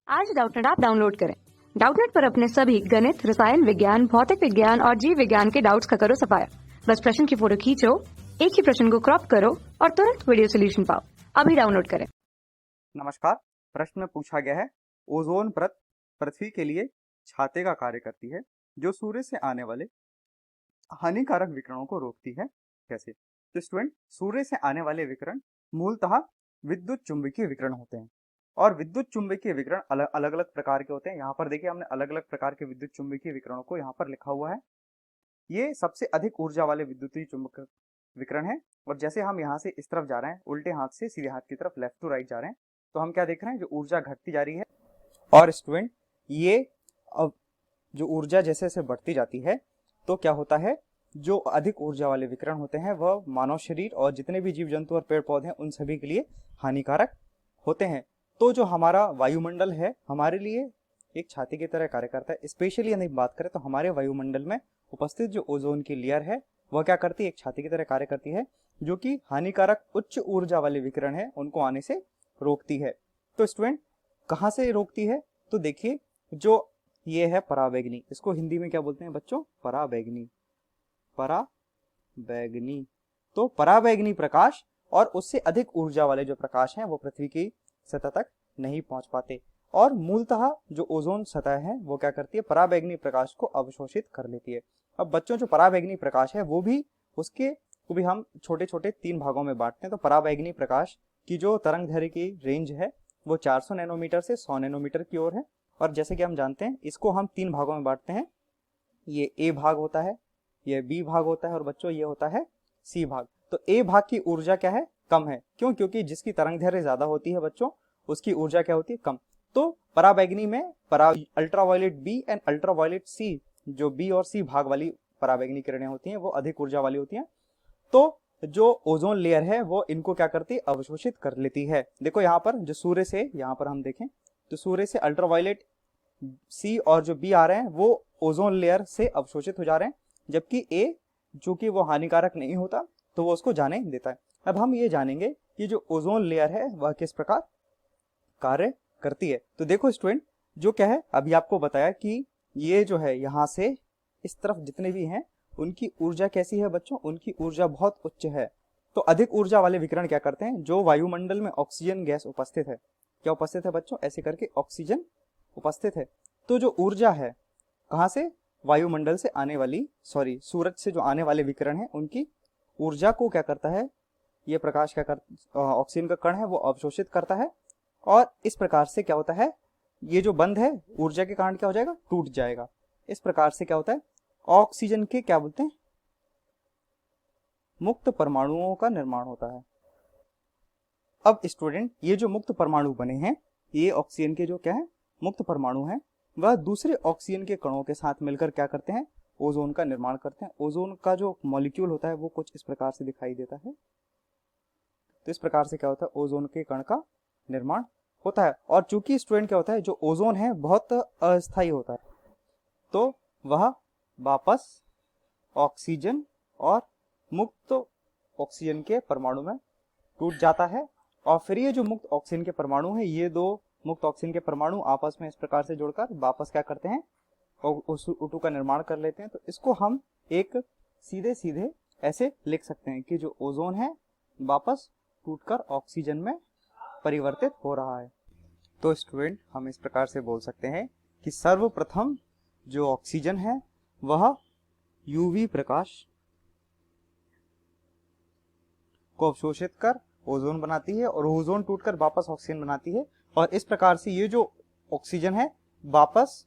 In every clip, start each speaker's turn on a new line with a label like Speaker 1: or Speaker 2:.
Speaker 1: आज Doubtnut app download करें। Doubtnut पर अपने सभी गणित, रसायन विज्ञान, भौतिक विज्ञान और जीव विज्ञान के डाउट्स का करो सफाया। बस प्रश्न की फोटो खींचो, एक ही प्रश्न को क्रॉप करो और तुरंत वीडियो सोल्यूशन पाओ। अभी डाउनलोड करें।
Speaker 2: नमस्कार। प्रश्न में पूछा गया है, ओजोन परत पृथ्वी के लिए छाते का कार्य करती है जो सूर्य से आने वाले हानिकारक विकिरणों को रोकती है। कैसे? तो स्टूडेंट, सूर्य से आने वाले विकिरण मूलतः विद्युत चुंबकीय विकिरण होते हैं और विद्युत चुंबकीय विकिरण अलग अलग प्रकार के होते हैं। यहाँ पर देखिए, हमने अलग अलग प्रकार के विद्युत चुंबकीय विकिरणों को यहाँ पर लिखा हुआ है। ये सबसे अधिक ऊर्जा वाले विद्युतीय चुंबक विकिरण है। और जैसे हम यहाँ से इस तरफ जा रहे हैं, उल्टे हाथ से सीधे हाथ की तरफ, लेफ्ट टू राइट जा रहे हैं, तो हम क्या देख रहे हैं, जो ऊर्जा घटती जा रही है। और स्टूडेंट, ये अब जो ऊर्जा जैसे जैसे बढ़ती जाती है तो क्या होता है, जो अधिक ऊर्जा वाले विकिरण होते हैं वह मानव शरीर और जितने भी जीव जंतु और पेड़ पौधे हैं उन सभी के लिए हानिकारक होते हैं। तो जो हमारा वायुमंडल है हमारे लिए एक छाती की तरह कार्य करता है। स्पेशली यदि बात करें तो हमारे वायुमंडल में उपस्थित जो ओजोन की लेयर है वह क्या करती है, एक छाती की तरह कार्य करती है, जो कि हानिकारक उच्च ऊर्जा वाले विकिरण है उनको आने से रोकती है। तो स्टूडेंट, कहाँ से रोकती है? तो देखिए, जो ये है पराबैंगनी, इसको हिंदी में क्या बोलते हैं बच्चों? पराबैंगनी। पराबैंगनी, तो पराबैंगनी प्रकाश और उससे अधिक ऊर्जा वाले जो प्रकाश हैं वो पृथ्वी की सतह तक नहीं पहुंच पाते। और मूलतः जो ओजोन सतह है वो क्या करती है, पराबैंगनी प्रकाश को अवशोषित कर लेती है। अब बच्चों, जो पराबैंगनी प्रकाश है वो भी उसके को भी हम छोटे छोटे 3 भागों में बांटते हैं। तो पराबैंगनी प्रकाश की जो तरंग दैर्घ्य की रेंज है वो 400 नैनोमीटर से 100 नैनोमीटर की ओर है। और जैसे कि हम जानते हैं, इसको हम 3 भागों में बांटते हैं। ये ए भाग होता है, ये बी भाग होता है और बच्चों ये होता है सी भाग। तो ए भाग की ऊर्जा क्या है, कम है। क्यों? क्योंकि जिसकी तरंग दैर्घ्य ज्यादा होती है बच्चों, उसकी ऊर्जा क्या होती है, कम। तो पराबैंगनी में अल्ट्रावायलेट बी एंड अल्ट्रावायलेट सी, जो बी और सी भाग वाली पराबैंगनी किरणें होती हैं वो अधिक ऊर्जा वाली होती हैं। तो जो ओजोन लेयर है वो इनको क्या करती है, अवशोषित कर लेती है। देखो यहाँ पर जो सूर्य से, यहाँ पर हम देखें तो सूर्य से अल्ट्रावायलेट सी और जो बी आ रहे हैं वो ओजोन लेयर से अवशोषित हो जा रहे हैं, जबकि ए जो कि वो हानिकारक नहीं होता तो वो उसको जाने देता है। अब हम ये जानेंगे कि जो ओजोन लेयर है वह किस प्रकार कार्य करती है। तो देखो स्टूडेंट, जो क्या है, अभी आपको बताया कि ये जो है यहाँ से इस तरफ जितने भी हैं उनकी ऊर्जा कैसी है बच्चों, उनकी ऊर्जा बहुत उच्च है। तो अधिक ऊर्जा वाले विकिरण क्या करते हैं, जो वायुमंडल में ऑक्सीजन गैस उपस्थित है, क्या उपस्थित है बच्चों, ऐसे करके ऑक्सीजन उपस्थित है। तो जो ऊर्जा है कहाँ से, वायुमंडल से आने वाली, सॉरी सूरज से जो आने वाले विकिरण है उनकी ऊर्जा को क्या करता है, ये प्रकाश क्या कर, ऑक्सीजन का कण है वो अवशोषित करता है। और इस प्रकार से क्या होता है, ये जो बंध है ऊर्जा के कारण क्या हो जाएगा, टूट जाएगा। इस प्रकार से क्या होता है, ऑक्सीजन के क्या बोलते हैं, मुक्त परमाणुओं का निर्माण होता है। अब स्टूडेंट, ये जो मुक्त परमाणु बने हैं, ये ऑक्सीजन के जो क्या है, मुक्त परमाणु हैं, वह दूसरे ऑक्सीजन के कणों के साथ मिलकर क्या करते हैं, ओजोन का निर्माण करते हैं। ओजोन का जो मॉलिक्यूल होता है वो कुछ इस प्रकार से दिखाई देता है। तो इस प्रकार से क्या होता है, ओजोन के कण का निर्माण होता है। और चूंकि स्टूडेंट क्या होता है, जो ओजोन है बहुत अस्थायी होता है, तो वह वापस ऑक्सीजन और मुक्त ऑक्सीजन के परमाणु में टूट जाता है। और फिर ये जो मुक्त ऑक्सीजन के परमाणु है, ये 2 मुक्त ऑक्सीजन के परमाणु आपस में इस प्रकार से जुड़कर वापस क्या करते हैं, उस O2 का निर्माण कर लेते हैं। तो इसको हम एक सीधे सीधे ऐसे लिख सकते हैं कि जो ओजोन है वापस टूटकर ऑक्सीजन में परिवर्तित हो रहा है। तो स्टूडेंट, हम इस प्रकार से बोल सकते हैं कि सर्वप्रथम जो ऑक्सीजन है वह यूवी प्रकाश को अवशोषित कर ओजोन बनाती है और ओजोन टूटकर वापस ऑक्सीजन बनाती है। और इस प्रकार से ये जो ऑक्सीजन है वापस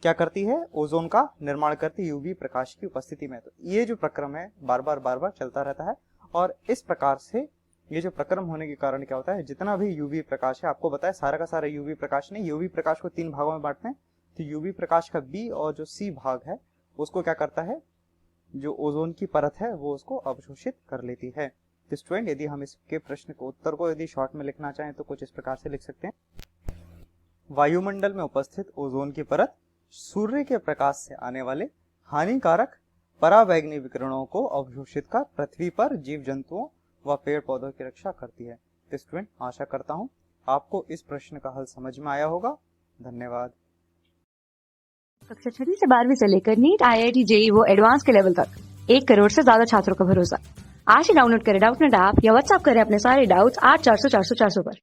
Speaker 2: क्या करती है, ओजोन का निर्माण करती है यूवी प्रकाश की उपस्थिति में। तो ये जो प्रक्रम है बार बार चलता रहता है। और इस प्रकार से ये जो प्रक्रम होने के कारण क्या होता है, जितना भी यूवी प्रकाश है, आपको बताया सारा का सारा यूवी प्रकाश नहीं, यूवी प्रकाश को 3 भागों में बांटते हैं। तो यूवी प्रकाश का बी और जो सी भाग है उसको क्या करता है, जो ओजोन की परत है वो उसको अवशोषित कर लेती है। तो स्टूडेंट, यदि हम इसके प्रश्न को उत्तर को यदि शॉर्ट में लिखना चाहें तो कुछ इस प्रकार से लिख सकते हैं, वायुमंडल में उपस्थित ओजोन की परत सूर्य के प्रकाश से आने वाले हानिकारक पराबैंगनी विकिरणों को अवशोषित कर पृथ्वी पर जीव जंतुओं व पेड़ पौधों की रक्षा करती है। तो स्टूडेंट, आशा करता हूं आपको इस प्रश्न का हल समझ में आया होगा धन्यवाद।
Speaker 1: कक्षा 6वीं से 12वीं से लेकर नीट, IIT, JEE वो एडवांस के लेवल तक 1 करोड़ से ज्यादा छात्रों का भरोसा। आज ही डाउनलोड करें डाउटनेट ऐप या व्हाट्सएप करें अपने सारे डाउट्स 8400 400 400 पर।